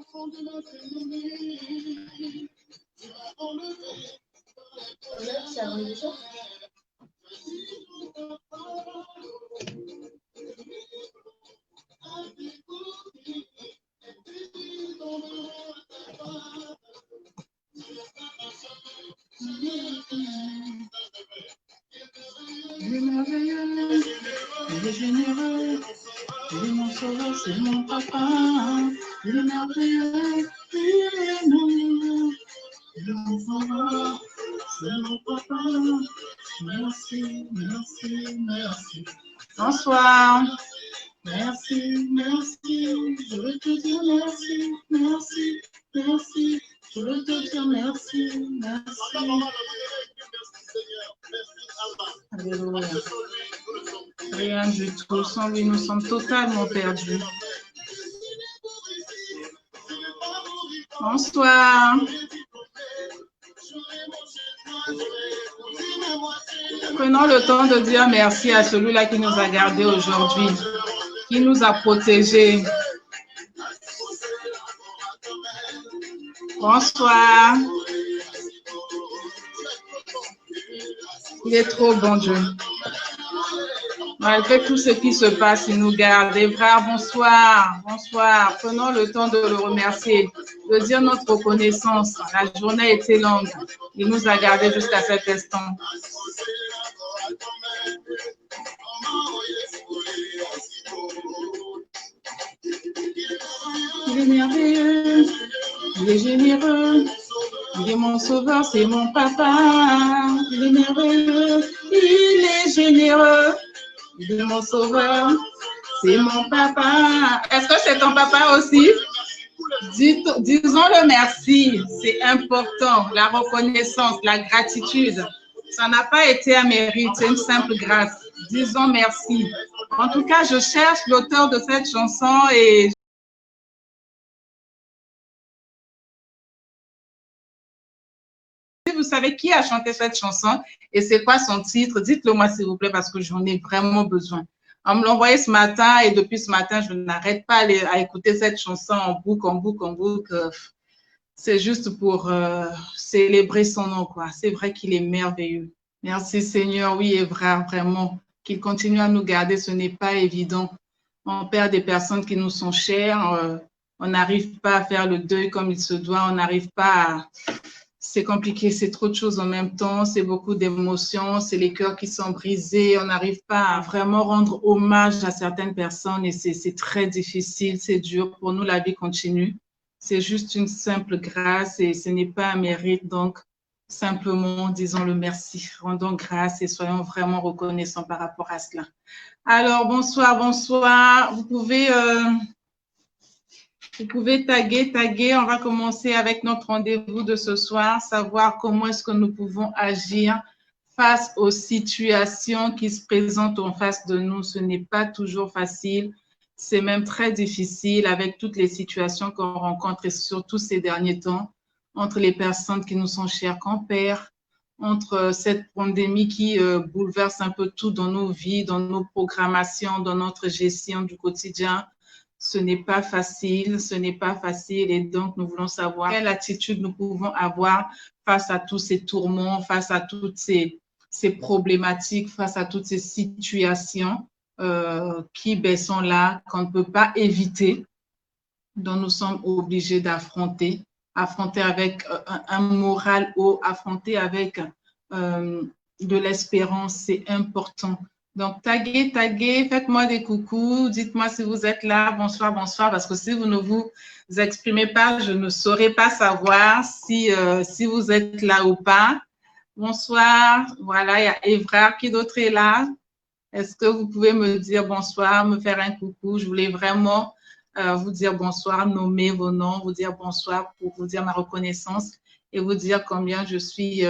Il est merveilleux, il est généreux, il est mon sauveur, c'est mon papa. Il est merveilleux, il est merveilleux, il est mon sauveur, c'est mon papa. Merci, merci, merci. Bonsoir. Merci, merci, je veux te dire merci, merci, merci, je veux te dire merci, merci. Alléluia. Rien du tout, sans lui nous sommes totalement perdus. Bonsoir. Prenons le temps de dire merci à celui-là qui nous a gardés aujourd'hui, qui nous a protégés. Bonsoir. Il est trop bon, Dieu. Malgré tout ce qui se passe, il nous garde. Et frères, bonsoir. Bonsoir. Prenons le temps de le remercier, de dire notre reconnaissance. La journée a été longue. Il nous a gardés jusqu'à cet instant. Il est merveilleux, il est généreux, il est mon sauveur, c'est mon papa. Il est merveilleux, il est généreux, il est mon sauveur, c'est mon papa. Est-ce que c'est ton papa aussi? Disons le merci, c'est important, la reconnaissance, la gratitude. Ça n'a pas été un mérite, c'est une simple grâce. Disons merci. En tout cas, je cherche l'auteur de cette chanson et si vous savez qui a chanté cette chanson et c'est quoi son titre, dites-le moi s'il vous plaît parce que j'en ai vraiment besoin. On me l'a envoyé ce matin et depuis ce matin, je n'arrête pas à écouter cette chanson en boucle, en boucle, en boucle. C'est juste pour célébrer son nom, quoi. C'est vrai qu'il est merveilleux. Merci Seigneur, oui, et vrai, vraiment, qu'il continue à nous garder, ce n'est pas évident. On perd des personnes qui nous sont chères, on n'arrive pas à faire le deuil comme il se doit, on n'arrive pas à... C'est compliqué, c'est trop de choses en même temps, c'est beaucoup d'émotions, c'est les cœurs qui sont brisés, on n'arrive pas à vraiment rendre hommage à certaines personnes et c'est très difficile, c'est dur. Pour nous, la vie continue. C'est juste une simple grâce et ce n'est pas un mérite. Donc, simplement, disons le merci, rendons grâce et soyons vraiment reconnaissants par rapport à cela. Alors, bonsoir, bonsoir. Vous pouvez taguer. On va commencer avec notre rendez-vous de ce soir, savoir comment est-ce que nous pouvons agir face aux situations qui se présentent en face de nous. Ce n'est pas toujours facile. C'est même très difficile avec toutes les situations qu'on rencontre et surtout ces derniers temps, entre les personnes qui nous sont chères qu'on perd, entre cette pandémie qui bouleverse un peu tout dans nos vies, dans nos programmations, dans notre gestion du quotidien. Ce n'est pas facile et donc nous voulons savoir quelle attitude nous pouvons avoir face à tous ces tourments, face à toutes ces problématiques, face à toutes ces situations qui sont là, qu'on ne peut pas éviter, dont nous sommes obligés affronter avec un moral haut, affronter avec de l'espérance, c'est important. Donc, taguez, faites-moi des coucous, dites-moi si vous êtes là, bonsoir, bonsoir, parce que si vous ne vous exprimez pas, je ne saurais pas savoir si vous êtes là ou pas. Bonsoir, voilà, il y a Evra, qui d'autre est là? Est-ce que vous pouvez me dire bonsoir, me faire un coucou? Je voulais vraiment vous dire bonsoir, nommer vos noms, vous dire bonsoir pour vous dire ma reconnaissance et vous dire combien je suis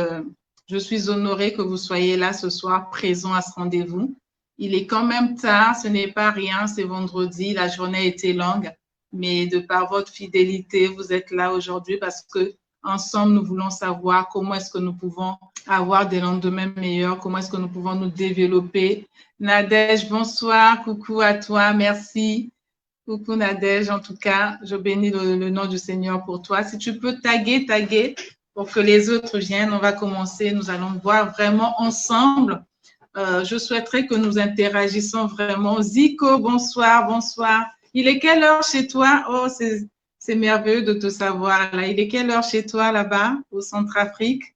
honorée que vous soyez là ce soir, présent à ce rendez-vous. Il est quand même tard, ce n'est pas rien, c'est vendredi, la journée a été longue, mais de par votre fidélité, vous êtes là aujourd'hui parce que ensemble, nous voulons savoir comment est-ce que nous pouvons avoir des lendemains meilleurs, comment est-ce que nous pouvons nous développer. Nadège, bonsoir, coucou à toi, merci. Coucou Nadège, en tout cas, je bénis le nom du Seigneur pour toi. Si tu peux taguer pour que les autres viennent, on va commencer. Nous allons voir vraiment ensemble. Je souhaiterais que nous interagissions vraiment. Zico, bonsoir, bonsoir. Il est quelle heure chez toi? Oh, c'est merveilleux de te savoir là. Il est quelle heure chez toi là-bas, au Centrafrique?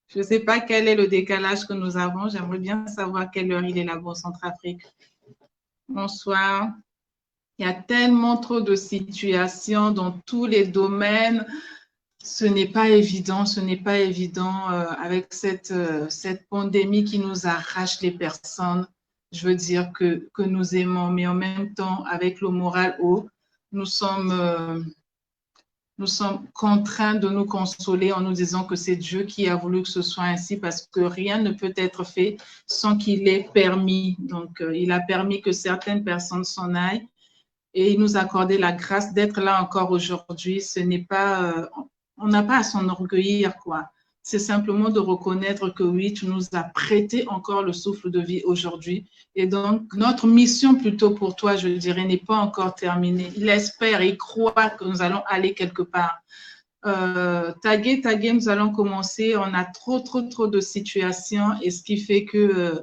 Je ne sais pas quel est le décalage que nous avons. J'aimerais bien savoir quelle heure il est là-bas au Centrafrique. Bonsoir. Il y a tellement trop de situations dans tous les domaines. Ce n'est pas évident, avec cette pandémie qui nous arrache les personnes. Je veux dire que nous aimons, mais en même temps, avec le moral haut, nous sommes contraints de nous consoler en nous disant que c'est Dieu qui a voulu que ce soit ainsi parce que rien ne peut être fait sans qu'il ait permis. Donc, il a permis que certaines personnes s'en aillent. Et il nous a accordé la grâce d'être là encore aujourd'hui. Ce n'est pas, on n'a pas à s'enorgueillir, quoi. C'est simplement de reconnaître que oui, tu nous as prêté encore le souffle de vie aujourd'hui. Et donc, notre mission plutôt pour toi, je dirais, n'est pas encore terminée. Il espère, il croit que nous allons aller quelque part. Taguer, nous allons commencer. On a trop de situations et ce qui fait que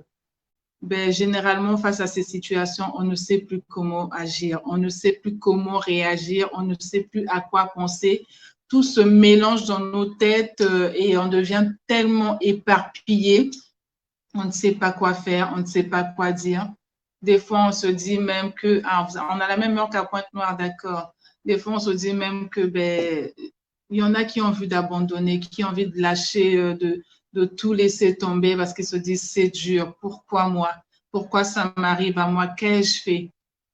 généralement, face à ces situations, on ne sait plus comment agir, on ne sait plus comment réagir, on ne sait plus à quoi penser. Tout se mélange dans nos têtes et on devient tellement éparpillé. On ne sait pas quoi faire, on ne sait pas quoi dire. Des fois, on se dit même que, on a la même heure qu'à Pointe-Noire, d'accord. Des fois, on se dit même que, il y en a qui ont envie d'abandonner, qui ont envie de lâcher, de tout laisser tomber parce qu'ils se disent c'est dur, pourquoi moi? Pourquoi ça m'arrive à moi? Qu'ai-je fait?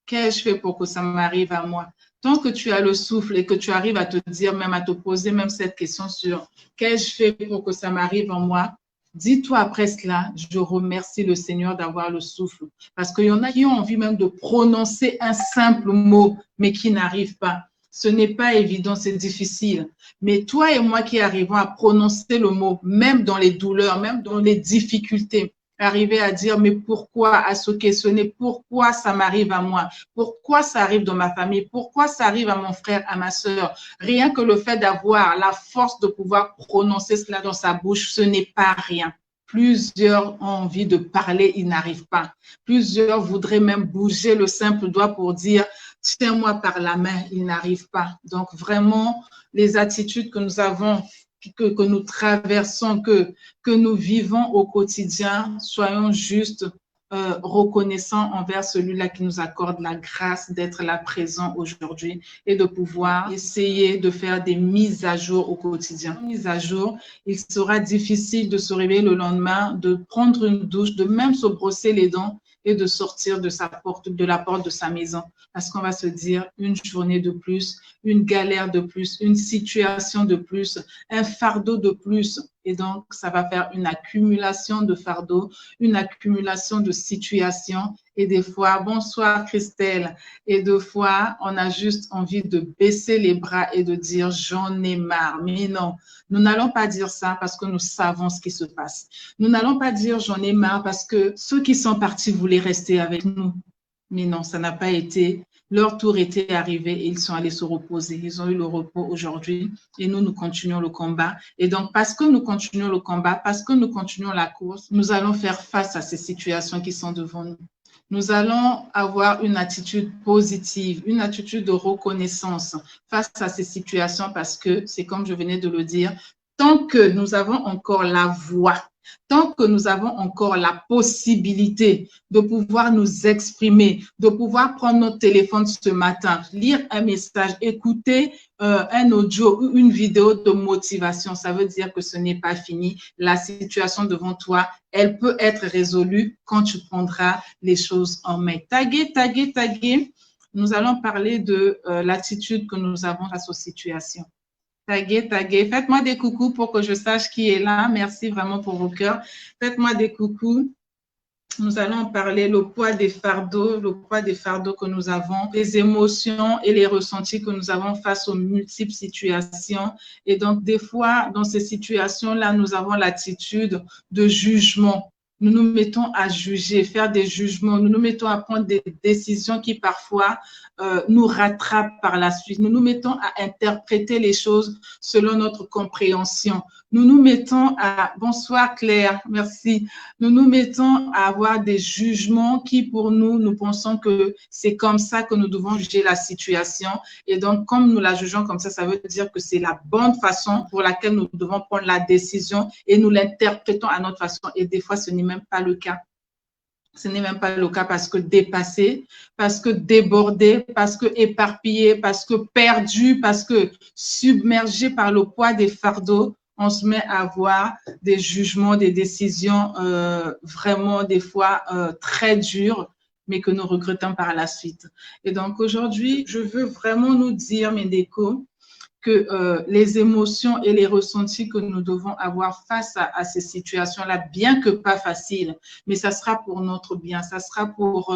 Qu'ai-je fait pour que ça m'arrive à moi? Tant que tu as le souffle et que tu arrives à te dire, même à te poser même cette question sur qu'ai-je fait pour que ça m'arrive en moi? Dis-toi après cela, je remercie le Seigneur d'avoir le souffle parce qu'il y en a qui ont envie même de prononcer un simple mot mais qui n'arrivent pas. Ce n'est pas évident, c'est difficile. Mais toi et moi qui arrivons à prononcer le mot, même dans les douleurs, même dans les difficultés, arriver à dire, mais pourquoi, à se questionner, pourquoi ça m'arrive à moi? Pourquoi ça arrive dans ma famille? Pourquoi ça arrive à mon frère, à ma sœur? Rien que le fait d'avoir la force de pouvoir prononcer cela dans sa bouche, ce n'est pas rien. Plusieurs ont envie de parler, ils n'arrivent pas. Plusieurs voudraient même bouger le simple doigt pour dire, tiens-moi par la main, ils n'arrivent pas. Donc, vraiment, les attitudes que nous avons, que nous traversons, que nous vivons au quotidien, soyons juste reconnaissants envers celui-là qui nous accorde la grâce d'être là présent aujourd'hui et de pouvoir essayer de faire des mises à jour au quotidien. Mise à jour, il sera difficile de se réveiller le lendemain, de prendre une douche, de même se brosser les dents et de sortir de la porte de sa maison. Parce qu'on va se dire une journée de plus, une galère de plus, une situation de plus, un fardeau de plus. Et donc, ça va faire une accumulation de fardeaux, une accumulation de situations. Et des fois, bonsoir Christelle, et des fois, on a juste envie de baisser les bras et de dire j'en ai marre. Mais non, nous n'allons pas dire ça parce que nous savons ce qui se passe. Nous n'allons pas dire j'en ai marre parce que ceux qui sont partis voulaient rester avec nous. Mais non, ça n'a pas été. Leur tour était arrivé et ils sont allés se reposer. Ils ont eu le repos aujourd'hui et nous continuons le combat. Et donc, parce que nous continuons le combat, parce que nous continuons la course, nous allons faire face à ces situations qui sont devant nous. Nous allons avoir une attitude positive, une attitude de reconnaissance face à ces situations parce que, c'est comme je venais de le dire, tant que nous avons encore la voix, tant que nous avons encore la possibilité de pouvoir nous exprimer, de pouvoir prendre notre téléphone ce matin, lire un message, écouter un audio ou une vidéo de motivation, ça veut dire que ce n'est pas fini. La situation devant toi, elle peut être résolue quand tu prendras les choses en main. Taguer. Nous allons parler de l'attitude que nous avons face aux situations. Taguer. Faites-moi des coucous pour que je sache qui est là. Merci vraiment pour vos cœurs. Faites-moi des coucous. Nous allons parler le poids des fardeaux que nous avons, les émotions et les ressentis que nous avons face aux multiples situations. Et donc, des fois, dans ces situations-là, nous avons l'attitude de jugement. nous nous mettons à juger, faire des jugements, nous nous mettons à prendre des décisions qui parfois nous rattrapent par la suite. Nous nous mettons à interpréter les choses selon notre compréhension. Nous nous mettons à, bonsoir Claire, merci, nous nous mettons à avoir des jugements qui pour nous, nous pensons que c'est comme ça que nous devons juger la situation. Et donc, comme nous la jugeons comme ça veut dire que c'est la bonne façon pour laquelle nous devons prendre la décision et nous l'interprétons à notre façon. Et des fois, ce n'est même pas le cas. Ce n'est même pas le cas parce que dépassé, parce que débordé, parce que éparpillé, parce que perdu, parce que submergé par le poids des fardeaux, on se met à avoir des jugements, des décisions vraiment des fois très dures, mais que nous regrettons par la suite. Et donc aujourd'hui, je veux vraiment nous dire, Médéco, que les émotions et les ressentis que nous devons avoir face à ces situations-là, bien que pas faciles, mais ça sera pour notre bien, ça sera pour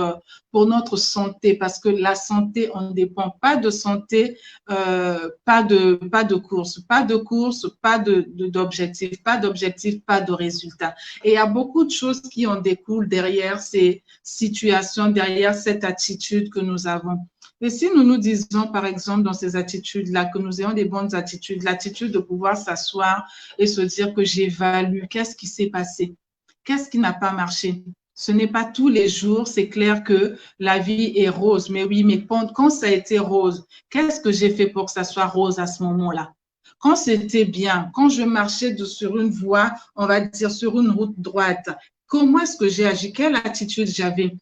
notre santé, parce que la santé, on ne dépend pas de santé, pas de course, pas d'objectif, pas de résultat. Et il y a beaucoup de choses qui en découlent derrière ces situations, derrière cette attitude que nous avons. Et si nous nous disons, par exemple, dans ces attitudes-là, que nous ayons des bonnes attitudes, l'attitude de pouvoir s'asseoir et se dire que j'évalue, qu'est-ce qui s'est passé? Qu'est-ce qui n'a pas marché? Ce n'est pas tous les jours, c'est clair que la vie est rose. Mais oui, mais quand ça a été rose, qu'est-ce que j'ai fait pour que ça soit rose à ce moment-là? Quand c'était bien, quand je marchais sur une voie, on va dire sur une route droite, comment est-ce que j'ai agi? Quelle attitude j'avais?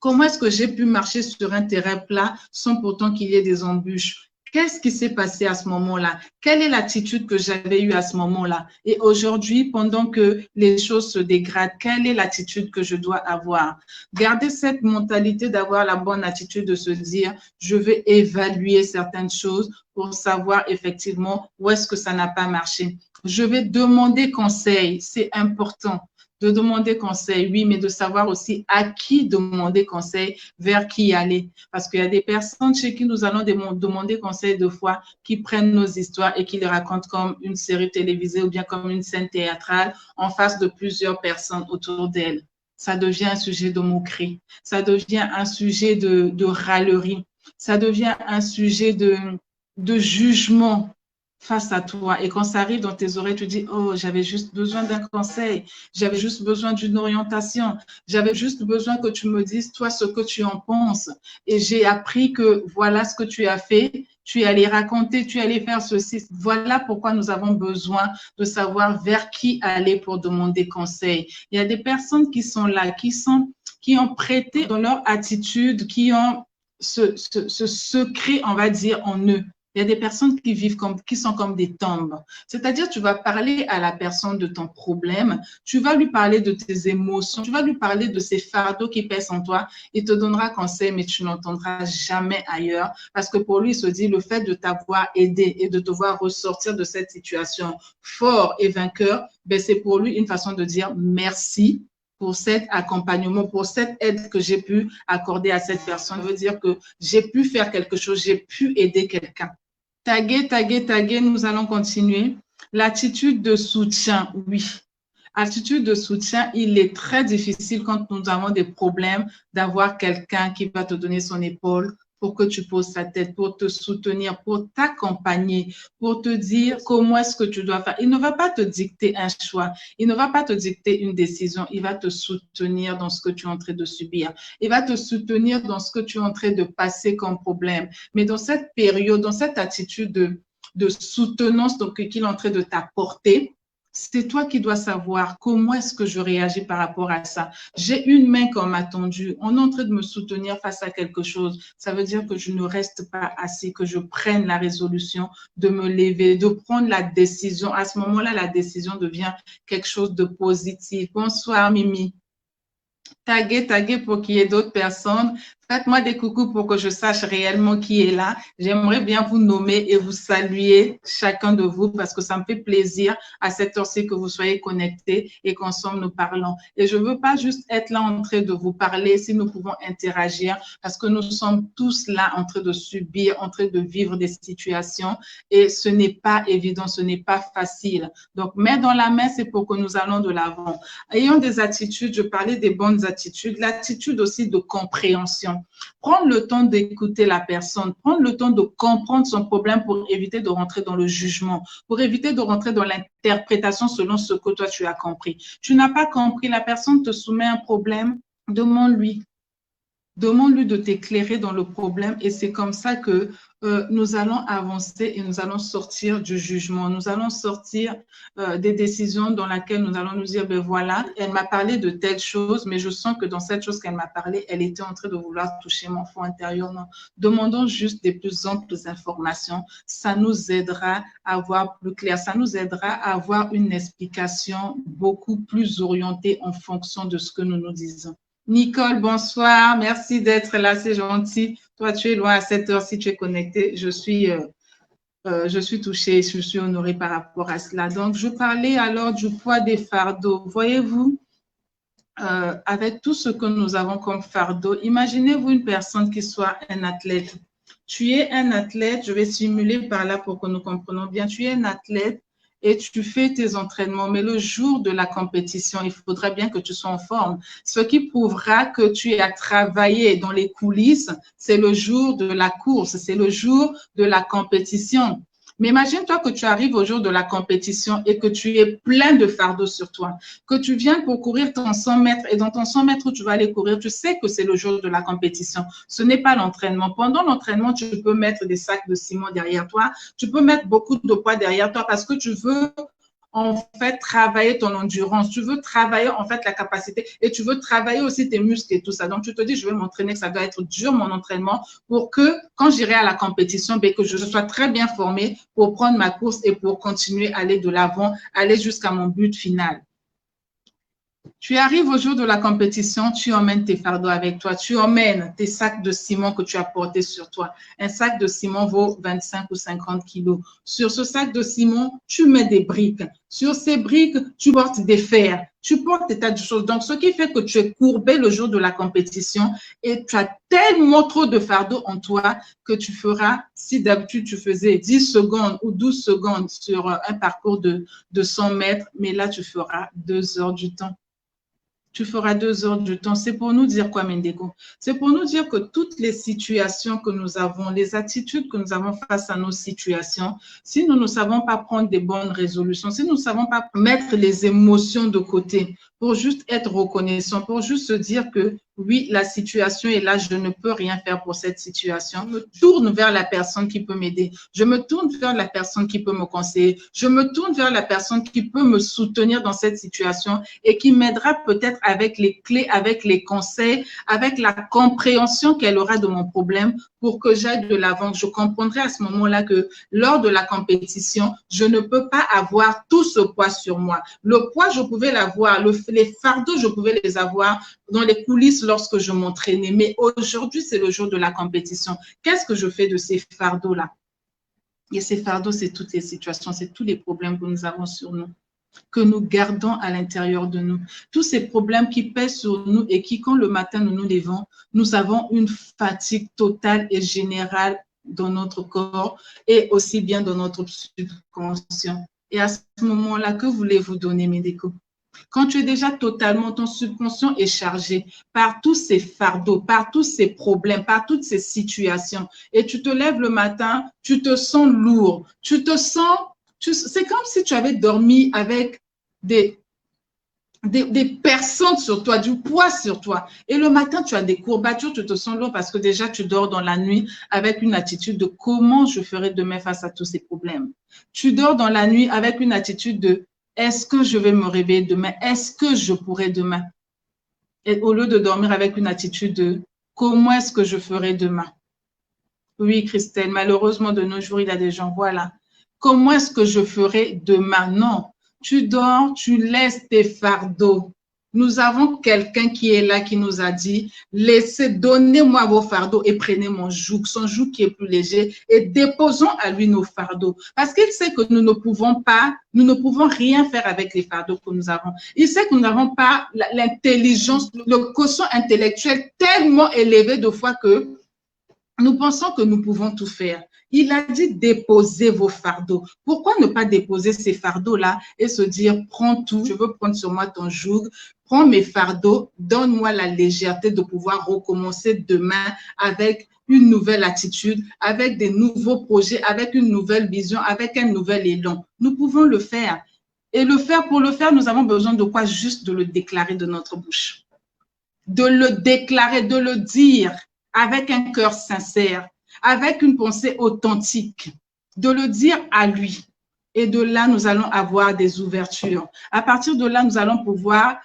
Comment est-ce que j'ai pu marcher sur un terrain plat sans pourtant qu'il y ait des embûches? Qu'est-ce qui s'est passé à ce moment-là? Quelle est l'attitude que j'avais eue à ce moment-là? Et aujourd'hui, pendant que les choses se dégradent, quelle est l'attitude que je dois avoir? Garder cette mentalité d'avoir la bonne attitude de se dire, je vais évaluer certaines choses pour savoir effectivement où est-ce que ça n'a pas marché. Je vais demander conseil, c'est important. De demander conseil, oui, mais de savoir aussi à qui demander conseil, vers qui aller. Parce qu'il y a des personnes chez qui nous allons demander conseil de fois, qui prennent nos histoires et qui les racontent comme une série télévisée ou bien comme une scène théâtrale en face de plusieurs personnes autour d'elles. Ça devient un sujet de moquerie, ça devient un sujet de râlerie, ça devient un sujet de jugement face à toi. Et quand ça arrive dans tes oreilles, tu dis, oh, j'avais juste besoin d'un conseil, j'avais juste besoin d'une orientation, j'avais juste besoin que tu me dises, toi, ce que tu en penses. Et j'ai appris que voilà ce que tu as fait, tu es allé raconter, tu es allé faire ceci. Voilà pourquoi nous avons besoin de savoir vers qui aller pour demander conseil. Il y a des personnes qui sont là, qui ont prêté dans leur attitude, qui ont ce secret, on va dire, en eux. Il y a des personnes qui sont comme des tombes. C'est-à-dire, tu vas parler à la personne de ton problème, tu vas lui parler de tes émotions, tu vas lui parler de ces fardeaux qui pèsent en toi. Il te donnera conseil, mais tu n'entendras jamais ailleurs parce que pour lui, il se dit, le fait de t'avoir aidé et de te voir ressortir de cette situation fort et vainqueur, ben, c'est pour lui une façon de dire merci pour cet accompagnement, pour cette aide que j'ai pu accorder à cette personne. Ça veut dire que j'ai pu faire quelque chose, j'ai pu aider quelqu'un. Taguer, nous allons continuer. L'attitude de soutien, oui. Attitude de soutien, il est très difficile quand nous avons des problèmes d'avoir quelqu'un qui va te donner son épaule pour que tu poses ta tête, pour te soutenir, pour t'accompagner, pour te dire comment est-ce que tu dois faire. Il ne va pas te dicter un choix, il ne va pas te dicter une décision, il va te soutenir dans ce que tu es en train de subir. Il va te soutenir dans ce que tu es en train de passer comme problème. Mais dans cette période, dans cette attitude de soutenance qu'il est en train de t'apporter, c'est toi qui dois savoir comment est-ce que je réagis par rapport à ça. J'ai une main qu'on m'a tendue. On est en train de me soutenir face à quelque chose. Ça veut dire que je ne reste pas assis, que je prenne la résolution de me lever, de prendre la décision. À ce moment-là, la décision devient quelque chose de positif. Bonsoir, Mimi. Taguer pour qu'il y ait d'autres personnes. Faites-moi des coucous pour que je sache réellement qui est là. J'aimerais bien vous nommer et vous saluer chacun de vous parce que ça me fait plaisir à cette heure-ci que vous soyez connectés et qu'ensemble nous parlons. Et je ne veux pas juste être là en train de vous parler si nous pouvons interagir parce que nous sommes tous là en train de subir, en train de vivre des situations et ce n'est pas évident, ce n'est pas facile. Donc, main dans la main, c'est pour que nous allons de l'avant. Ayons des attitudes, je parlais des bonnes attitudes, l'attitude aussi de compréhension. Prendre le temps d'écouter la personne, prendre le temps de comprendre son problème pour éviter de rentrer dans le jugement, pour éviter de rentrer dans l'interprétation selon ce que toi tu as compris. Tu n'as pas compris, la personne te soumet un problème, demande-lui. Demande-lui de t'éclairer dans le problème et c'est comme ça que nous allons avancer et nous allons sortir du jugement. Nous allons sortir des décisions dans lesquelles nous allons nous dire, ben voilà, elle m'a parlé de telle chose, mais je sens que dans cette chose qu'elle m'a parlé, elle était en train de vouloir toucher mon fond intérieur. Non. Demandons juste des plus amples informations. Ça nous aidera à voir plus clair. Ça nous aidera à avoir une explication beaucoup plus orientée en fonction de ce que nous nous disons. Nicole, bonsoir. Merci d'être là, c'est gentil. Toi, tu es loin à cette heure, si tu es connecté. Je suis touchée, je suis honorée par rapport à cela. Donc, je parlais alors du poids des fardeaux. Voyez-vous, avec tout ce que nous avons comme fardeau, imaginez-vous une personne qui soit un athlète. Tu es un athlète, je vais simuler par là pour que nous comprenions bien. Tu es un athlète et tu fais tes entraînements, mais le jour de la compétition, il faudrait bien que tu sois en forme. Ce qui prouvera que tu as travaillé dans les coulisses, c'est le jour de la course, c'est le jour de la compétition. Mais imagine-toi que tu arrives au jour de la compétition et que tu es plein de fardeaux sur toi, que tu viens pour courir ton 100 mètres et dans ton 100 mètres où tu vas aller courir, tu sais que c'est le jour de la compétition. Ce n'est pas l'entraînement. Pendant l'entraînement, tu peux mettre des sacs de ciment derrière toi, tu peux mettre beaucoup de poids derrière toi parce que tu veux en fait travailler ton endurance, tu veux travailler en fait la capacité et tu veux travailler aussi tes muscles et tout ça. Donc tu te dis, je vais m'entraîner, que ça doit être dur mon entraînement pour que quand j'irai à la compétition, ben, que je sois très bien formée pour prendre ma course et pour continuer à aller de l'avant, aller jusqu'à mon but final. Tu arrives au jour de la compétition, tu emmènes tes fardeaux avec toi, tu emmènes tes sacs de ciment que tu as portés sur toi. Un sac de ciment vaut 25 ou 50 kilos. Sur ce sac de ciment, tu mets des briques. Sur ces briques, tu portes des fers, tu portes des tas de choses. Donc, ce qui fait que tu es courbé le jour de la compétition et tu as tellement trop de fardeaux en toi que tu feras, si d'habitude tu faisais 10 secondes ou 12 secondes sur un parcours de 100 mètres, mais là, tu feras 2 heures du temps. Tu feras 2 heures de temps. C'est pour nous dire quoi, Mendeko? C'est pour nous dire que toutes les situations que nous avons, les attitudes que nous avons face à nos situations, si nous ne savons pas prendre des bonnes résolutions, si nous ne savons pas mettre les émotions de côté pour juste être reconnaissant, pour juste se dire que oui, la situation est là, je ne peux rien faire pour cette situation. Je me tourne vers la personne qui peut m'aider. Je me tourne vers la personne qui peut me conseiller. Je me tourne vers la personne qui peut me soutenir dans cette situation et qui m'aidera peut-être avec les clés, avec les conseils, avec la compréhension qu'elle aura de mon problème pour que j'aille de l'avant. Je comprendrai à ce moment-là que lors de la compétition, je ne peux pas avoir tout ce poids sur moi. Le poids, je pouvais l'avoir, les fardeaux, je pouvais les avoir dans les coulisses lorsque je m'entraînais. Mais aujourd'hui, c'est le jour de la compétition. Qu'est-ce que je fais de ces fardeaux-là? Et ces fardeaux, c'est toutes les situations, c'est tous les problèmes que nous avons sur nous, que nous gardons à l'intérieur de nous. Tous ces problèmes qui pèsent sur nous et qui, quand le matin nous nous levons, nous avons une fatigue totale et générale dans notre corps et aussi bien dans notre subconscient. Et à ce moment-là, que voulez-vous donner, Mendeko? Quand tu es déjà totalement, ton subconscient est chargé par tous ces fardeaux, par tous ces problèmes, par toutes ces situations, et tu te lèves le matin, tu te sens lourd, tu te sens, c'est comme si tu avais dormi avec des personnes sur toi, du poids sur toi. Et le matin, tu as des courbatures, tu te sens lourd parce que déjà, tu dors dans la nuit avec une attitude de comment je ferai demain face à tous ces problèmes. Tu dors dans la nuit avec une attitude de est-ce que je vais me réveiller demain? Est-ce que je pourrai demain? Et au lieu de dormir avec une attitude de comment est-ce que je ferai demain? Oui, Christelle, malheureusement, de nos jours, il y a des gens, voilà. Comment est-ce que je ferai demain? Non. Tu dors, tu laisses tes fardeaux. Nous avons quelqu'un qui est là, qui nous a dit, laissez, donnez-moi vos fardeaux et prenez mon joug, son joug qui est plus léger, et déposons à lui nos fardeaux. Parce qu'il sait que nous ne pouvons pas, nous ne pouvons rien faire avec les fardeaux que nous avons. Il sait que nous n'avons pas l'intelligence, le quotient intellectuel tellement élevé de fois que nous pensons que nous pouvons tout faire. Il a dit déposez vos fardeaux. Pourquoi ne pas déposer ces fardeaux-là et se dire prends tout, je veux prendre sur moi ton joug, prends mes fardeaux, donne-moi la légèreté de pouvoir recommencer demain avec une nouvelle attitude, avec des nouveaux projets, avec une nouvelle vision, avec un nouvel élan. Nous pouvons le faire. Et pour le faire, nous avons besoin de quoi? Juste de le déclarer de notre bouche. De le déclarer, de le dire avec un cœur sincère, avec une pensée authentique, de le dire à lui. Et de là, nous allons avoir des ouvertures. À partir de là, nous allons pouvoir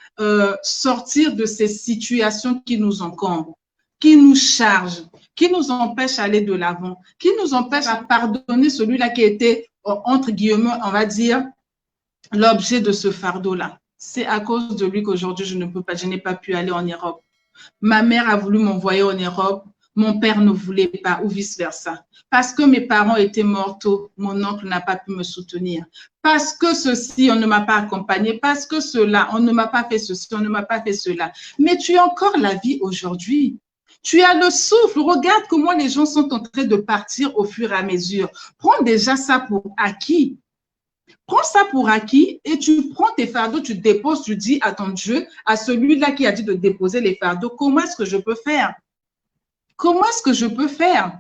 sortir de ces situations qui nous encombrent, qui nous chargent, qui nous empêchent d'aller de l'avant, qui nous empêchent à pardonner celui-là qui était, entre guillemets, on va dire, l'objet de ce fardeau-là. C'est à cause de lui qu'aujourd'hui, je n'ai pas pu aller en Europe. Ma mère a voulu m'envoyer en Europe, mon père ne voulait pas, ou vice-versa. Parce que mes parents étaient morts tôt, mon oncle n'a pas pu me soutenir. Parce que ceci, on ne m'a pas accompagné. Parce que cela, on ne m'a pas fait ceci, on ne m'a pas fait cela. Mais tu as encore la vie aujourd'hui. Tu as le souffle. Regarde comment les gens sont en train de partir au fur et à mesure. Prends déjà ça pour acquis. Prends ça pour acquis et tu prends tes fardeaux, tu déposes, tu dis à ton Dieu, à celui-là qui a dit de déposer les fardeaux, comment est-ce que je peux faire? Comment est-ce que je peux faire?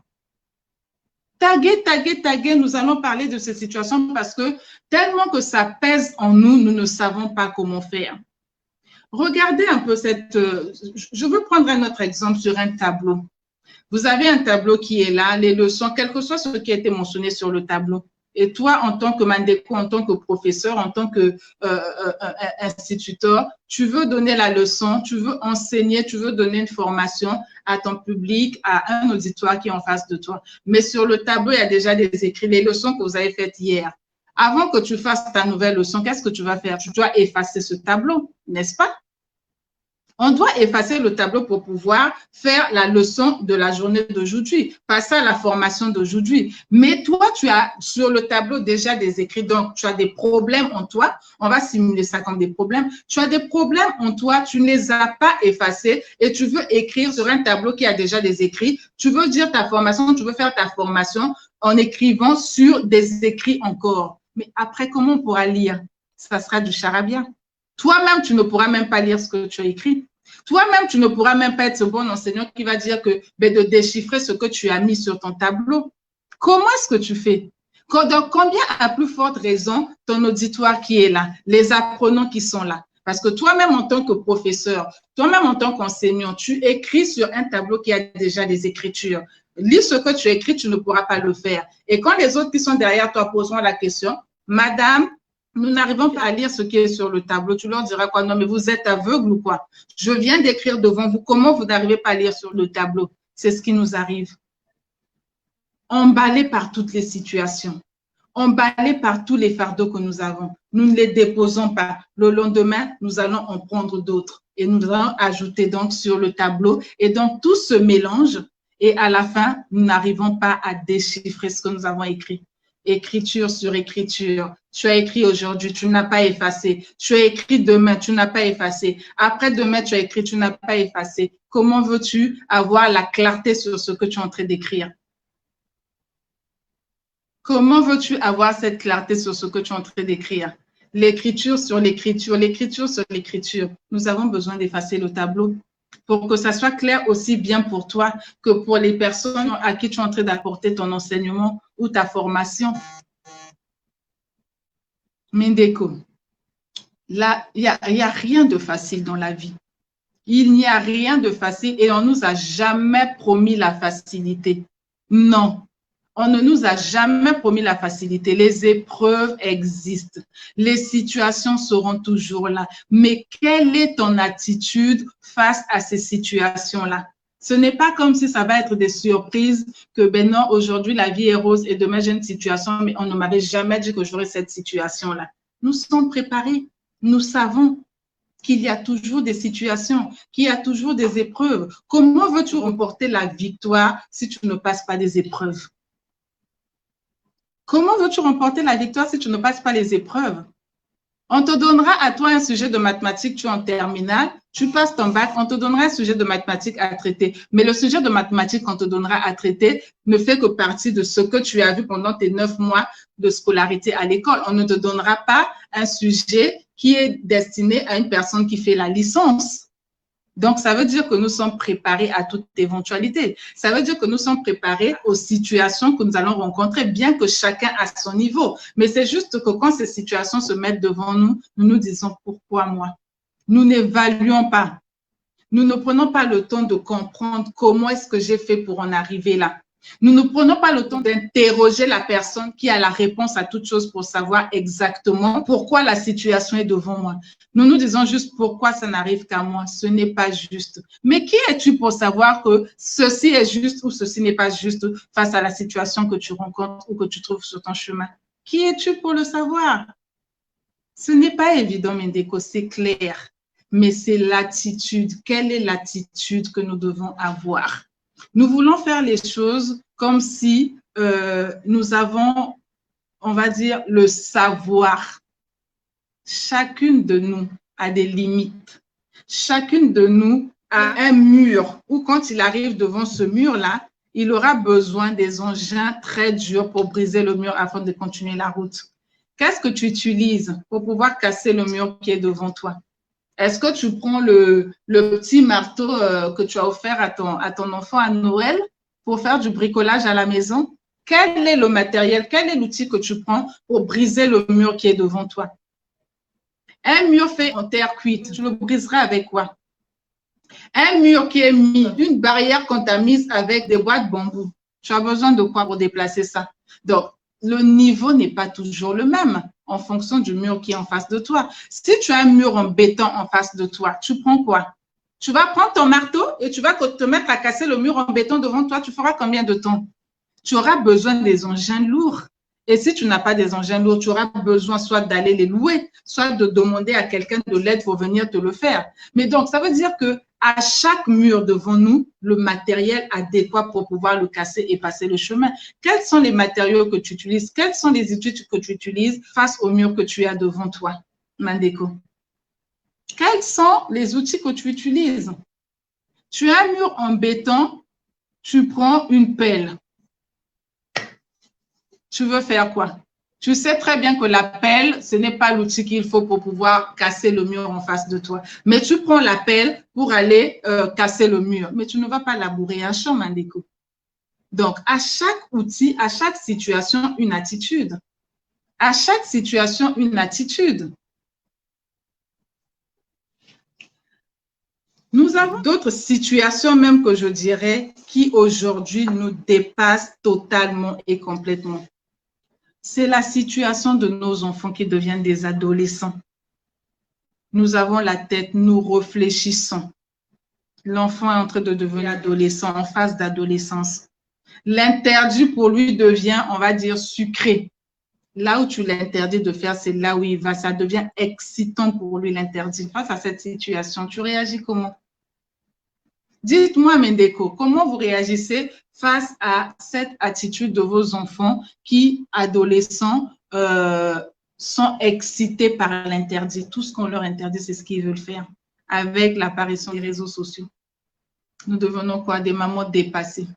Taguer, nous allons parler de cette situation parce que tellement que ça pèse en nous, nous ne savons pas comment faire. Regardez un peu cette… je veux prendre un autre exemple sur un tableau. Vous avez un tableau qui est là, les leçons, quel que soit ce qui a été mentionné sur le tableau. Et toi, en tant que Mandeko, en tant que professeur, en tant qu'instituteur, tu veux donner la leçon, tu veux enseigner, tu veux donner une formation à ton public, à un auditoire qui est en face de toi. Mais sur le tableau, il y a déjà des écrits, les leçons que vous avez faites hier. Avant que tu fasses ta nouvelle leçon, qu'est-ce que tu vas faire? Tu dois effacer ce tableau, n'est-ce pas? On doit effacer le tableau pour pouvoir faire la leçon de la journée d'aujourd'hui, passer à la formation d'aujourd'hui. Mais toi, tu as sur le tableau déjà des écrits, donc tu as des problèmes en toi. On va simuler ça comme des problèmes. Tu as des problèmes en toi, tu ne les as pas effacés et tu veux écrire sur un tableau qui a déjà des écrits. Tu veux dire ta formation, tu veux faire ta formation en écrivant sur des écrits encore. Mais après, comment on pourra lire? Ça sera du charabia. Toi-même, tu ne pourras même pas lire ce que tu as écrit. Toi-même, tu ne pourras même pas être ce bon enseignant qui va dire que de déchiffrer ce que tu as mis sur ton tableau. Comment est-ce que tu fais? Donc, combien à plus forte raison ton auditoire qui est là, les apprenants qui sont là? Parce que toi-même, en tant que professeur, toi-même, en tant qu'enseignant, tu écris sur un tableau qui a déjà des écritures. Lire ce que tu écris, tu ne pourras pas le faire. Et quand les autres qui sont derrière toi poseront la question, Madame, nous n'arrivons pas à lire ce qui est sur le tableau. Tu leur diras quoi? Non, mais vous êtes aveugle ou quoi? Je viens d'écrire devant vous. Comment vous n'arrivez pas à lire sur le tableau? C'est ce qui nous arrive. Emballés par toutes les situations, emballés par tous les fardeaux que nous avons. Nous ne les déposons pas. Le lendemain, nous allons en prendre d'autres. Et nous allons ajouter donc sur le tableau. Et donc, tout se mélange. Et à la fin, nous n'arrivons pas à déchiffrer ce que nous avons écrit. Écriture sur écriture. Tu as écrit aujourd'hui, tu n'as pas effacé. Tu as écrit demain, tu n'as pas effacé. Après-demain, tu as écrit, tu n'as pas effacé. Comment veux-tu avoir la clarté sur ce que tu es en train d'écrire? Comment veux-tu avoir cette clarté sur ce que tu es en train d'écrire? L'écriture sur l'écriture, l'écriture sur l'écriture. Nous avons besoin d'effacer le tableau pour que ça soit clair aussi bien pour toi que pour les personnes à qui tu es en train d'apporter ton enseignement ou ta formation. Mindeko, là, il n'y a rien de facile dans la vie. Il n'y a rien de facile et on ne nous a jamais promis la facilité. Non, on ne nous a jamais promis la facilité. Les épreuves existent. Les situations seront toujours là. Mais quelle est ton attitude face à ces situations-là? Ce n'est pas comme si ça va être des surprises que, ben non, aujourd'hui, la vie est rose et demain, j'ai une situation, mais on ne m'avait jamais dit que j'aurais cette situation-là. Nous sommes préparés. Nous savons. qu'il y a toujours des situations, qu'il y a toujours des épreuves. Comment veux-tu remporter la victoire si tu ne passes pas des épreuves? Comment veux-tu remporter la victoire si tu ne passes pas les épreuves? On te donnera à toi un sujet de mathématiques, tu es en terminale, tu passes ton bac, on te donnera un sujet de mathématiques à traiter. Mais le sujet de mathématiques qu'on te donnera à traiter ne fait que partie de ce que tu as vu pendant tes 9 mois de scolarité à l'école. On ne te donnera pas un sujet qui est destiné à une personne qui fait la licence. Donc, ça veut dire que nous sommes préparés à toute éventualité. Ça veut dire que nous sommes préparés aux situations que nous allons rencontrer, bien que chacun à son niveau. Mais c'est juste que quand ces situations se mettent devant nous, nous nous disons pourquoi moi? Nous n'évaluons pas. Nous ne prenons pas le temps de comprendre comment est-ce que j'ai fait pour en arriver là. Nous ne prenons pas le temps d'interroger la personne qui a la réponse à toute chose pour savoir exactement pourquoi la situation est devant moi. Nous nous disons juste pourquoi ça n'arrive qu'à moi. Ce n'est pas juste. Mais qui es-tu pour savoir que ceci est juste ou ceci n'est pas juste face à la situation que tu rencontres ou que tu trouves sur ton chemin? Qui es-tu pour le savoir? Ce n'est pas évident, Mindeko, c'est clair. Mais c'est l'attitude. Quelle est l'attitude que nous devons avoir? Nous voulons faire les choses comme si nous avons, on va dire, le savoir. Chacune de nous a des limites. Chacune de nous a un mur où quand il arrive devant ce mur-là, il aura besoin des engins très durs pour briser le mur afin de continuer la route. Qu'est-ce que tu utilises pour pouvoir casser le mur qui est devant toi? Est-ce que tu prends le petit marteau que tu as offert à ton enfant à Noël pour faire du bricolage à la maison? Quel est le matériel, quel est l'outil que tu prends pour briser le mur qui est devant toi? Un mur fait en terre cuite, tu le briseras avec quoi? Un mur qui est mis, une barrière qu'on t'a mise avec des bois de bambou, tu as besoin de quoi pour déplacer ça? Donc, le niveau n'est pas toujours le même en fonction du mur qui est en face de toi. Si tu as un mur en béton en face de toi, tu prends quoi? Tu vas prendre ton marteau et tu vas te mettre à casser le mur en béton devant toi. Tu feras combien de temps? Tu auras besoin des engins lourds. Et si tu n'as pas des engins lourds, tu auras besoin soit d'aller les louer, soit de demander à quelqu'un de l'aide pour venir te le faire. Mais donc, ça veut dire que à chaque mur devant nous, le matériel adéquat pour pouvoir le casser et passer le chemin. Quels sont les matériaux que tu utilises? Quels sont les outils que tu utilises face au mur que tu as devant toi, Mandeko? Quels sont les outils que tu utilises? Tu as un mur en béton, tu prends une pelle. Tu veux faire quoi? Tu sais très bien que la pelle, ce n'est pas l'outil qu'il faut pour pouvoir casser le mur en face de toi. Mais tu prends la pelle pour aller casser le mur. Mais tu ne vas pas labourer un champ, Mandeko. Donc, à chaque outil, à chaque situation, une attitude. À chaque situation, une attitude. Nous avons d'autres situations même que je dirais qui aujourd'hui nous dépassent totalement et complètement. C'est la situation de nos enfants qui deviennent des adolescents. Nous avons la tête, nous réfléchissons. L'enfant est en train de devenir adolescent, en phase d'adolescence. L'interdit pour lui devient, on va dire, sucré. Là où tu l'interdis de faire, c'est là où il va. Ça devient excitant pour lui, l'interdit. Face à cette situation, tu réagis comment? Dites-moi, Mindeko, comment vous réagissez face à cette attitude de vos enfants qui, adolescents, sont excités par l'interdit? Tout ce qu'on leur interdit, c'est ce qu'ils veulent faire avec l'apparition des réseaux sociaux. Nous devenons quoi? Des mamans dépassées.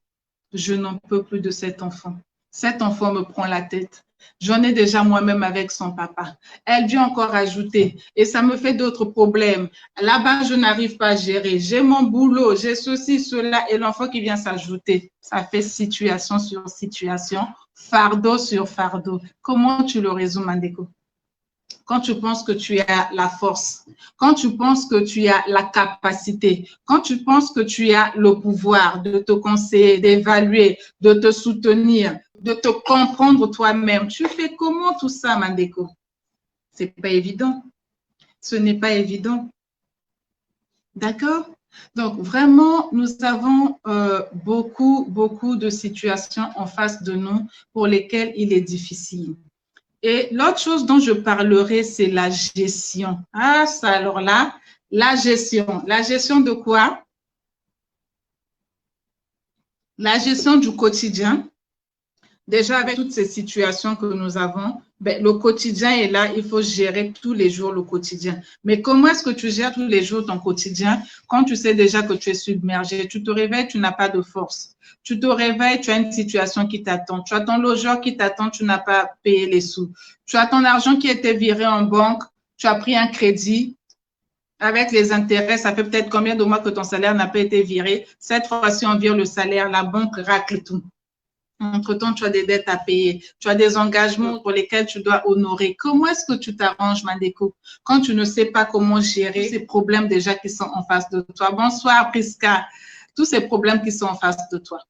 Je n'en peux plus de cet enfant. Cet enfant me prend la tête. J'en ai déjà moi-même avec son papa. Elle vient encore ajouter et ça me fait d'autres problèmes. Là-bas, je n'arrive pas à gérer. J'ai mon boulot, j'ai ceci, cela et l'enfant qui vient s'ajouter. Ça fait situation sur situation, fardeau sur fardeau. Comment tu le résous, Mandeko? Quand tu penses que tu as la force, quand tu penses que tu as la capacité, quand tu penses que tu as le pouvoir de te conseiller, d'évaluer, de te soutenir, de te comprendre toi-même, tu fais comment tout ça, Mandeko? C'est pas évident. Ce n'est pas évident. D'accord? Donc, vraiment, nous avons beaucoup de situations en face de nous pour lesquelles il est difficile. Et l'autre chose dont je parlerai, c'est la gestion. Ah, ça, alors là, La gestion. La gestion de quoi? La gestion du quotidien. Déjà, avec toutes ces situations que nous avons, ben, le quotidien est là, il faut gérer tous les jours le quotidien. Mais comment est-ce que tu gères tous les jours ton quotidien quand tu sais déjà que tu es submergé? Tu te réveilles, tu n'as pas de force. Tu te réveilles, tu as une situation qui t'attend. Tu as ton logeur qui t'attend, tu n'as pas payé les sous. Tu as ton argent qui était viré en banque, tu as pris un crédit. Avec les intérêts, ça fait peut-être combien de mois que ton salaire n'a pas été viré. Cette fois-ci, on vire le salaire, la banque racle tout. Entre-temps, tu as des dettes à payer, tu as des engagements pour lesquels tu dois honorer. Comment est-ce que tu t'arranges, Mandeko, quand tu ne sais pas comment gérer ces problèmes déjà qui sont en face de toi? Bonsoir, Priska. Tous ces problèmes qui sont en face de toi.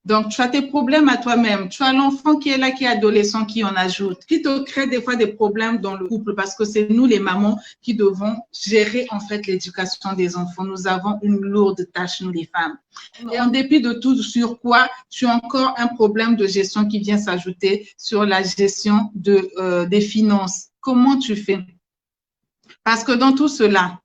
Donc, tu as tes problèmes à toi-même. Tu as l'enfant qui est là, qui est adolescent, qui en ajoute, qui te crée des fois des problèmes dans le couple parce que c'est nous, les mamans, qui devons gérer en fait l'éducation des enfants. Nous avons une lourde tâche, nous les femmes. Et en dépit de tout, sur quoi tu as encore un problème de gestion qui vient s'ajouter sur la gestion des finances. Comment tu fais? Parce que dans tout cela,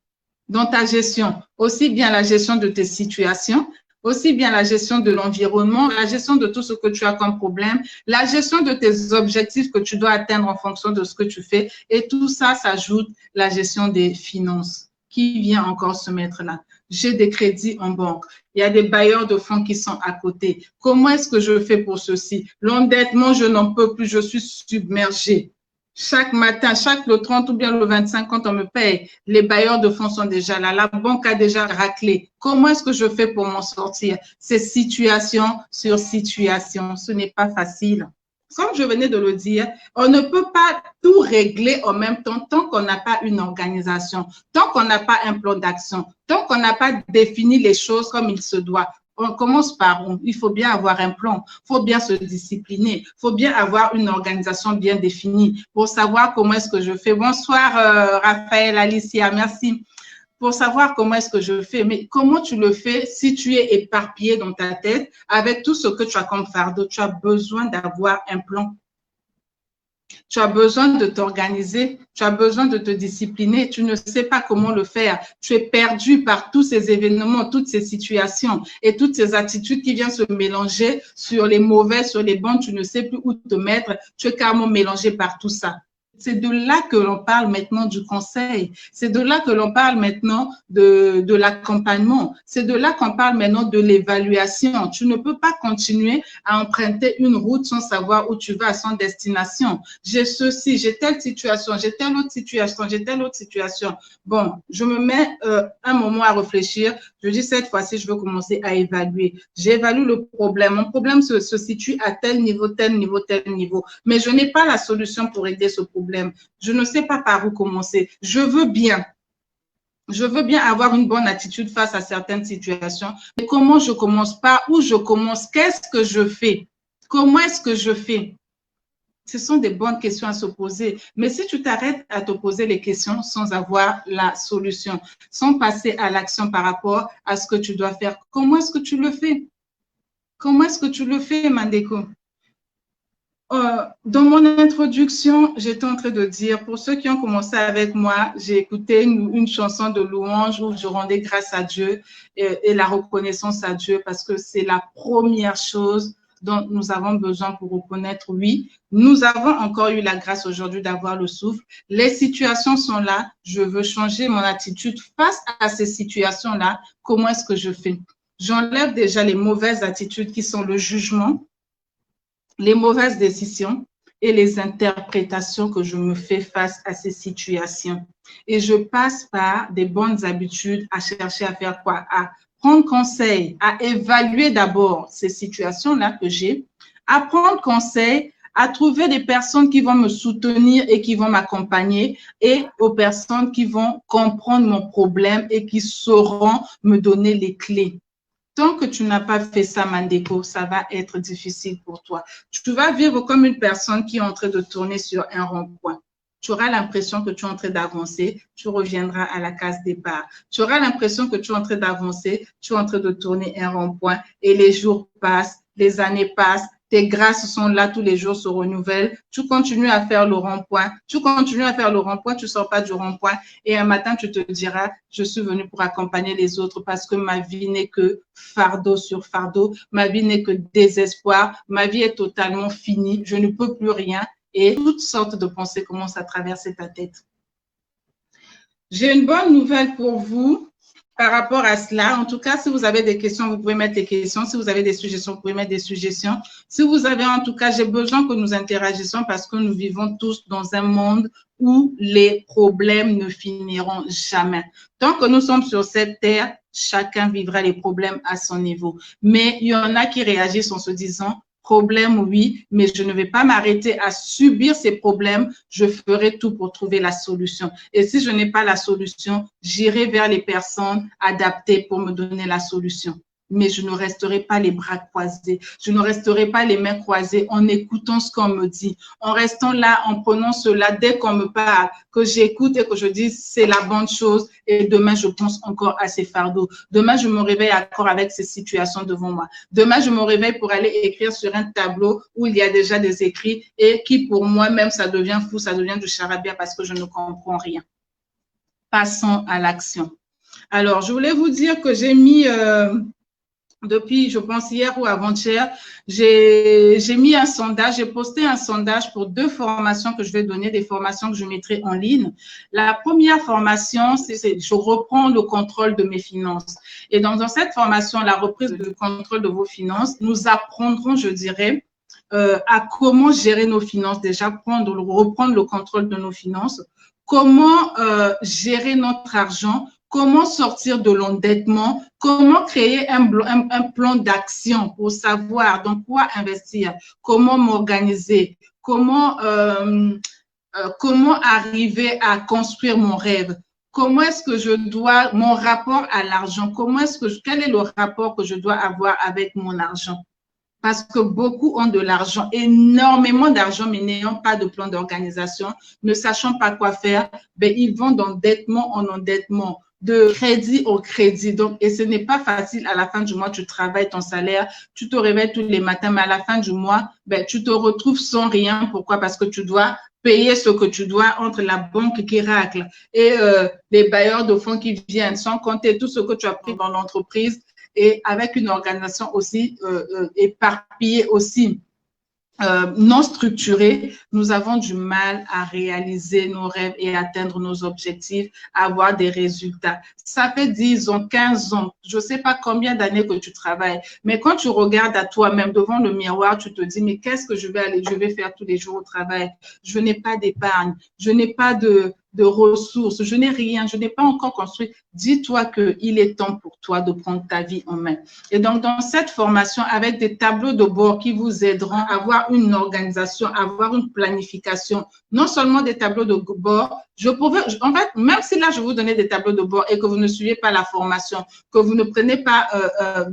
dans ta gestion, aussi bien la gestion de tes situations, aussi bien la gestion de l'environnement, la gestion de tout ce que tu as comme problème, la gestion de tes objectifs que tu dois atteindre en fonction de ce que tu fais. Et tout ça s'ajoute la gestion des finances qui vient encore se mettre là. J'ai des crédits en banque. Il y a des bailleurs de fonds qui sont à côté. Comment est-ce que je fais pour ceci? L'endettement, je n'en peux plus, je suis submergée. Chaque matin, le 30 ou bien le 25, quand on me paye, les bailleurs de fonds sont déjà là. La banque a déjà raclé. Comment est-ce que je fais pour m'en sortir? C'est situation sur situation. Ce n'est pas facile. Comme je venais de le dire, on ne peut pas tout régler en même temps tant qu'on n'a pas une organisation, tant qu'on n'a pas un plan d'action, tant qu'on n'a pas défini les choses comme il se doit. On commence par où? Il faut bien avoir un plan, il faut bien se discipliner, il faut bien avoir une organisation bien définie pour savoir comment est-ce que je fais. Bonsoir Raphaël, Alicia, merci. Pour savoir comment est-ce que je fais, mais comment tu le fais si tu es éparpillé dans ta tête avec tout ce que tu as comme fardeau? Tu as besoin d'avoir un plan. Tu as besoin de t'organiser, tu as besoin de te discipliner, tu ne sais pas comment le faire. Tu es perdu par tous ces événements, toutes ces situations et toutes ces attitudes qui viennent se mélanger sur les mauvais, sur les bons, tu ne sais plus où te mettre, tu es carrément mélangé par tout ça. C'est de là que l'on parle maintenant du conseil. C'est de là que l'on parle maintenant de l'accompagnement. C'est de là qu'on parle maintenant de l'évaluation. Tu ne peux pas continuer à emprunter une route sans savoir où tu vas, sans destination. J'ai ceci, j'ai telle situation, j'ai telle autre situation, j'ai telle autre situation. Bon, je me mets un moment à réfléchir. Je dis cette fois-ci, je veux commencer à évaluer. J'évalue le problème. Mon problème se situe à tel niveau, tel niveau, tel niveau. Mais je n'ai pas la solution pour aider ce problème. Je ne sais pas par où commencer. Je veux bien avoir une bonne attitude face à certaines situations. Mais comment je commence? Par où je commence? Qu'est-ce que je fais? Comment est-ce que je fais? Ce sont des bonnes questions à se poser. Mais si tu t'arrêtes à te poser les questions sans avoir la solution, sans passer à l'action par rapport à ce que tu dois faire, comment est-ce que tu le fais? Comment est-ce que tu le fais, Mandeko? Dans mon introduction, j'étais en train de dire, pour ceux qui ont commencé avec moi, j'ai écouté une chanson de louange où je rendais grâce à Dieu et la reconnaissance à Dieu parce que c'est la première chose dont nous avons besoin pour reconnaître, oui, nous avons encore eu la grâce aujourd'hui d'avoir le souffle. Les situations sont là. Je veux changer mon attitude face à ces situations-là. Comment est-ce que je fais? J'enlève déjà les mauvaises attitudes qui sont le jugement, les mauvaises décisions et les interprétations que je me fais face à ces situations. Et je passe par des bonnes habitudes à chercher à faire quoi? À prendre conseil, à évaluer d'abord ces situations-là que j'ai, à prendre conseil, à trouver des personnes qui vont me soutenir et qui vont m'accompagner et aux personnes qui vont comprendre mon problème et qui sauront me donner les clés. Tant que tu n'as pas fait ça, Mandeko, ça va être difficile pour toi. Tu vas vivre comme une personne qui est en train de tourner sur un rond-point. Tu auras l'impression que tu es en train d'avancer, tu reviendras à la case départ. Tu auras l'impression que tu es en train d'avancer, tu es en train de tourner un rond-point et les jours passent, les années passent, tes grâces sont là, tous les jours se renouvellent, tu continues à faire le rond-point, tu ne sors pas du rond-point et un matin, tu te diras, je suis venu pour accompagner les autres parce que ma vie n'est que fardeau sur fardeau, ma vie n'est que désespoir, ma vie est totalement finie, je ne peux plus rien et toutes sortes de pensées commencent à traverser ta tête. J'ai une bonne nouvelle pour vous par rapport à cela. En tout cas, si vous avez des questions, vous pouvez mettre des questions. Si vous avez des suggestions, vous pouvez mettre des suggestions. Si vous avez, en tout cas, j'ai besoin que nous interagissions parce que nous vivons tous dans un monde où les problèmes ne finiront jamais. Tant que nous sommes sur cette terre, chacun vivra les problèmes à son niveau. Mais il y en a qui réagissent en se disant, problème, oui, mais je ne vais pas m'arrêter à subir ces problèmes. Je ferai tout pour trouver la solution. Et si je n'ai pas la solution, j'irai vers les personnes adaptées pour me donner la solution. Mais je ne resterai pas les bras croisés. Je ne resterai pas les mains croisées en écoutant ce qu'on me dit, en restant là, en prenant cela dès qu'on me parle, que j'écoute et que je dis c'est la bonne chose et demain je pense encore à ces fardeaux. Demain je me réveille encore avec ces situations devant moi. Demain je me réveille pour aller écrire sur un tableau où il y a déjà des écrits et qui pour moi-même ça devient fou, ça devient du charabia parce que je ne comprends rien. Passons à l'action. Alors je voulais vous dire que j'ai mis depuis, je pense, hier ou avant-hier, j'ai mis un sondage, j'ai posté un sondage pour 2 formations que je vais donner, des formations que je mettrai en ligne. La première formation, c'est je reprends le contrôle de mes finances. Et donc, dans cette formation, la reprise du contrôle de vos finances, nous apprendrons, je dirais, à comment gérer nos finances, déjà reprendre le contrôle de nos finances, comment gérer notre argent, comment sortir de l'endettement, comment créer un plan d'action pour savoir dans quoi investir, comment m'organiser, comment arriver à construire mon rêve, comment est-ce que je dois, mon rapport à l'argent, quel est le rapport que je dois avoir avec mon argent? Parce que beaucoup ont de l'argent, énormément d'argent, mais n'ayant pas de plan d'organisation, ne sachant pas quoi faire, ben, ils vont d'endettement en endettement, de crédit au crédit. Donc, et ce n'est pas facile. À la fin du mois, tu travailles ton salaire, tu te réveilles tous les matins, mais à la fin du mois, ben, tu te retrouves sans rien. Pourquoi? Parce que tu dois payer ce que tu dois entre la banque qui racle et les bailleurs de fonds qui viennent, sans compter tout ce que tu as pris dans l'entreprise et avec une organisation aussi éparpillée, aussi non structurée, nous avons du mal à réaliser nos rêves et atteindre nos objectifs, avoir des résultats. Ça fait 10 ans, 15 ans, je ne sais pas combien d'années que tu travailles, mais quand tu regardes à toi-même devant le miroir, tu te dis, mais qu'est-ce que je vais faire tous les jours au travail? Je n'ai pas d'épargne, je n'ai pas de ressources, je n'ai rien, je n'ai pas encore construit. Dis-toi qu'il est temps pour toi de prendre ta vie en main. Et donc, dans cette formation, avec des tableaux de bord qui vous aideront à avoir une organisation, à avoir une planification, non seulement des tableaux de bord, en fait, même si là, je vous donnais des tableaux de bord et que vous ne suivez pas la formation, que vous ne prenez pas,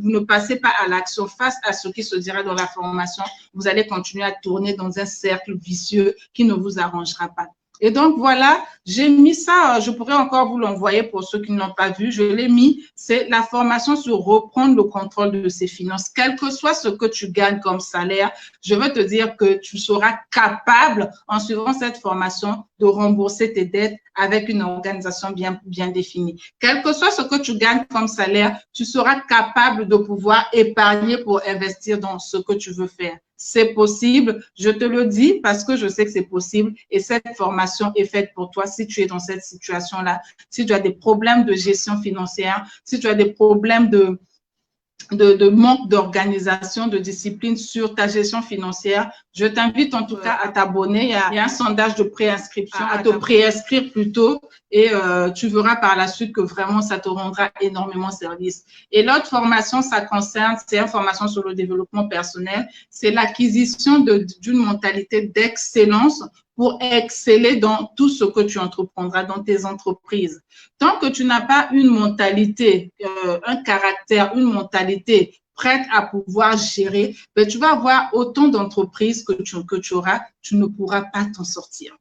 vous ne passez pas à l'action face à ce qui se dira dans la formation, vous allez continuer à tourner dans un cercle vicieux qui ne vous arrangera pas. Et donc, voilà, j'ai mis ça, je pourrais encore vous l'envoyer pour ceux qui ne l'ont pas vu. Je l'ai mis, c'est la formation sur reprendre le contrôle de ses finances. Quel que soit ce que tu gagnes comme salaire, je veux te dire que tu seras capable, en suivant cette formation, de rembourser tes dettes avec une organisation bien définie. Quel que soit ce que tu gagnes comme salaire, tu seras capable de pouvoir épargner pour investir dans ce que tu veux faire. C'est possible, je te le dis parce que je sais que c'est possible et cette formation est faite pour toi si tu es dans cette situation-là, si tu as des problèmes de gestion financière, si tu as des problèmes de manque d'organisation, de discipline sur ta gestion financière, je t'invite en tout cas à t'abonner. Il y a un sondage de préinscription, à te préinscrire plutôt et tu verras par la suite que vraiment ça te rendra énormément service. Et l'autre formation, ça concerne, c'est une formation sur le développement personnel, c'est l'acquisition d'une mentalité d'excellence pour exceller dans tout ce que tu entreprendras dans tes entreprises. Tant que tu n'as pas une mentalité, un caractère, une mentalité prête à pouvoir gérer, ben, tu vas avoir autant d'entreprises que tu auras, tu ne pourras pas t'en sortir.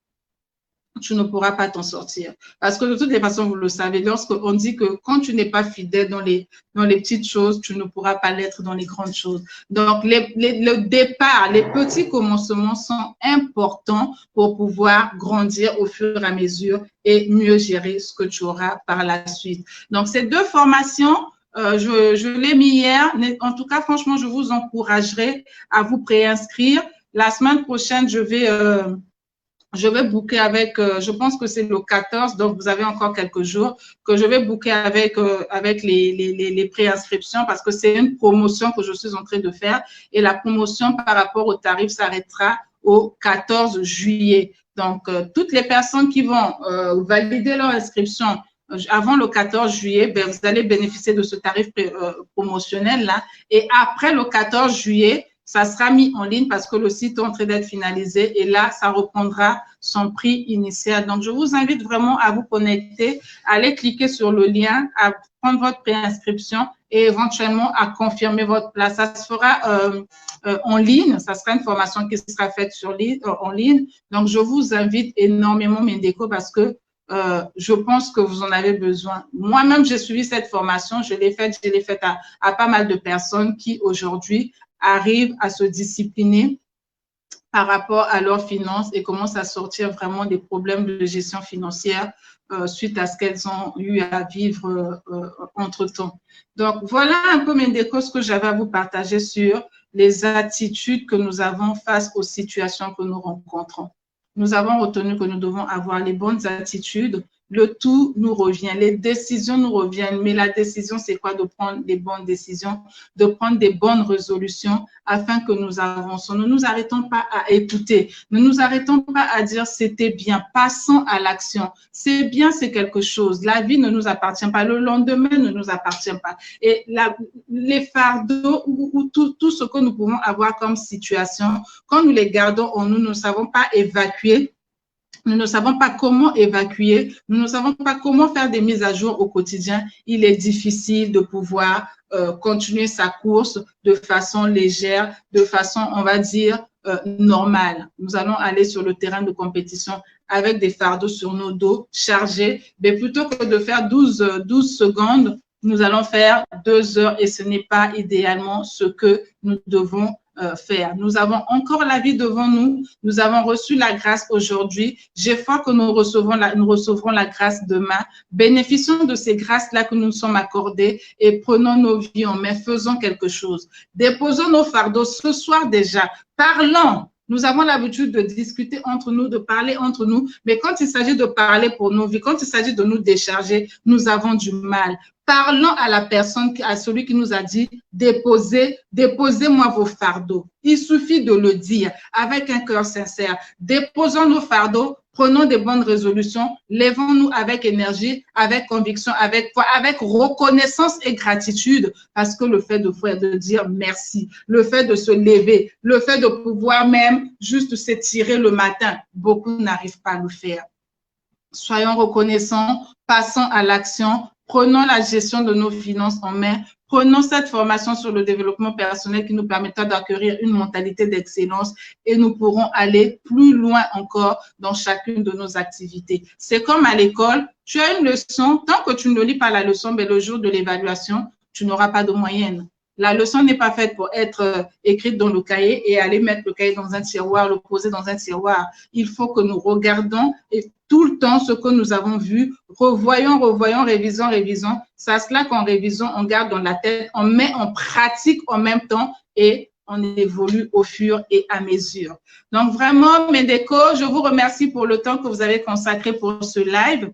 tu ne pourras pas t'en sortir. Parce que de toutes les façons, vous le savez, lorsqu'on dit que quand tu n'es pas fidèle dans les petites choses, tu ne pourras pas l'être dans les grandes choses. Donc, le départ, les petits commencements sont importants pour pouvoir grandir au fur et à mesure et mieux gérer ce que tu auras par la suite. Donc, ces deux formations, je l'ai mis hier. En tout cas, franchement, je vous encouragerai à vous préinscrire. La semaine prochaine, je vais booker avec, je pense que c'est le 14, donc vous avez encore quelques jours, que je vais booker avec les préinscriptions parce que c'est une promotion que je suis en train de faire et la promotion par rapport au tarif s'arrêtera au 14 juillet. Donc, toutes les personnes qui vont valider leur inscription avant le 14 juillet, ben, vous allez bénéficier de ce tarif promotionnel-là. Et après le 14 juillet, ça sera mis en ligne parce que le site est en train d'être finalisé et là, ça reprendra son prix initial. Donc, je vous invite vraiment à vous connecter, à aller cliquer sur le lien, à prendre votre préinscription et éventuellement à confirmer votre place. Ça se fera en ligne. Ça sera une formation qui sera faite en ligne. Donc, je vous invite énormément, Mendeco, parce que je pense que vous en avez besoin. Moi-même, j'ai suivi cette formation. Je l'ai faite à pas mal de personnes qui, aujourd'hui, arrivent à se discipliner par rapport à leurs finances et commencent à sortir vraiment des problèmes de gestion financière suite à ce qu'elles ont eu à vivre entre-temps. Donc, voilà un peu, Mendeco, ce que j'avais à vous partager sur les attitudes que nous avons face aux situations que nous rencontrons. Nous avons retenu que nous devons avoir les bonnes attitudes. Le tout nous revient, les décisions nous reviennent, mais la décision, c'est quoi? De prendre des bonnes décisions, de prendre des bonnes résolutions afin que nous avancions. Ne nous arrêtons pas à écouter, ne nous arrêtons pas à dire c'était bien, passons à l'action. C'est bien, c'est quelque chose. La vie ne nous appartient pas, le lendemain ne nous appartient pas. Et les fardeaux ou tout ce que nous pouvons avoir comme situation, quand nous les gardons en nous, nous ne savons pas évacuer. Nous ne savons pas comment évacuer, nous ne savons pas comment faire des mises à jour au quotidien. Il est difficile de pouvoir continuer sa course de façon légère, de façon, on va dire, normale. Nous allons aller sur le terrain de compétition avec des fardeaux sur nos dos chargés, mais plutôt que de faire 12 secondes, nous allons faire 2 heures et ce n'est pas idéalement ce que nous devons faire. Nous avons encore la vie devant nous. Nous avons reçu la grâce aujourd'hui. J'ai foi que nous recevrons la grâce demain. Bénéficions de ces grâces-là que nous nous sommes accordées et prenons nos vies en main. Faisons quelque chose. Déposons nos fardeaux ce soir déjà. Parlons. Nous avons l'habitude de discuter entre nous, de parler entre nous, mais quand il s'agit de parler pour nos vies, quand il s'agit de nous décharger, nous avons du mal. Parlons à la personne, à celui qui nous a dit « Déposez-moi vos fardeaux ». Il suffit de le dire avec un cœur sincère. Déposons nos fardeaux, prenons des bonnes résolutions, lèvons-nous avec énergie, avec conviction, avec foi, avec reconnaissance et gratitude, parce que le fait de dire merci, le fait de se lever, le fait de pouvoir même juste s'étirer le matin, beaucoup n'arrivent pas à le faire. Soyons reconnaissants, passons à l'action, prenons la gestion de nos finances en main, prenons cette formation sur le développement personnel qui nous permettra d'acquérir une mentalité d'excellence et nous pourrons aller plus loin encore dans chacune de nos activités. C'est comme à l'école, tu as une leçon, tant que tu ne lis pas la leçon, mais le jour de l'évaluation, tu n'auras pas de moyenne. La leçon n'est pas faite pour être écrite dans le cahier et aller mettre le cahier dans un tiroir, le poser dans un tiroir. Il faut que nous regardons et tout le temps ce que nous avons vu, revoyons, révisons. C'est à cela qu'en révisant, on garde dans la tête, on met en pratique en même temps et on évolue au fur et à mesure. Donc vraiment, Mendeco, je vous remercie pour le temps que vous avez consacré pour ce live.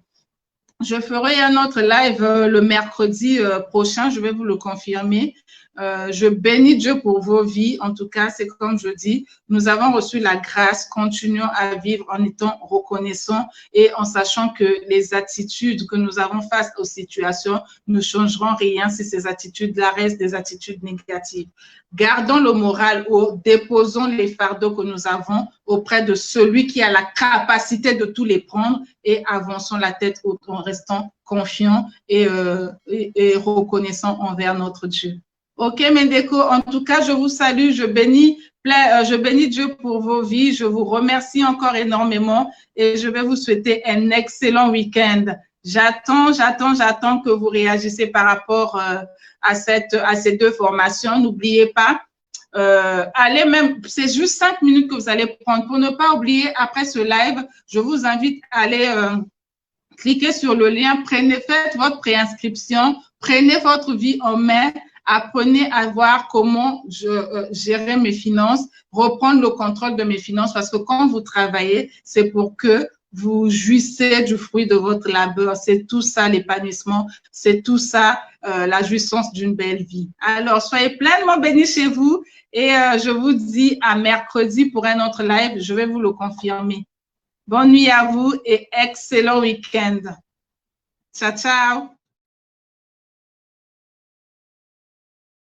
Je ferai un autre live le mercredi prochain, je vais vous le confirmer. Je bénis Dieu pour vos vies. En tout cas, c'est comme je dis, nous avons reçu la grâce. Continuons à vivre en étant reconnaissants et en sachant que les attitudes que nous avons face aux situations ne changeront rien si ces attitudes-là restent des attitudes négatives. Gardons le moral haut, déposons les fardeaux que nous avons auprès de celui qui a la capacité de tous les prendre et avançons la tête haute en restant confiants et reconnaissants envers notre Dieu. Ok, Mendeco, en tout cas, je vous salue, je bénis Je bénis Dieu pour vos vies. Je vous remercie encore énormément et je vais vous souhaiter un excellent week-end. J'attends que vous réagissez par rapport à ces 2 formations. N'oubliez pas, allez même, c'est juste 5 minutes que vous allez prendre. Pour ne pas oublier, après ce live, je vous invite à aller cliquer sur le lien, faites votre préinscription, prenez votre vie en main, apprenez à voir comment gérer mes finances, reprendre le contrôle de mes finances, parce que quand vous travaillez, c'est pour que vous jouissez du fruit de votre labeur. C'est tout ça l'épanouissement, c'est tout ça la jouissance d'une belle vie. Alors, soyez pleinement bénis chez vous et je vous dis à mercredi pour un autre live, je vais vous le confirmer. Bonne nuit à vous et excellent week-end. Ciao, ciao.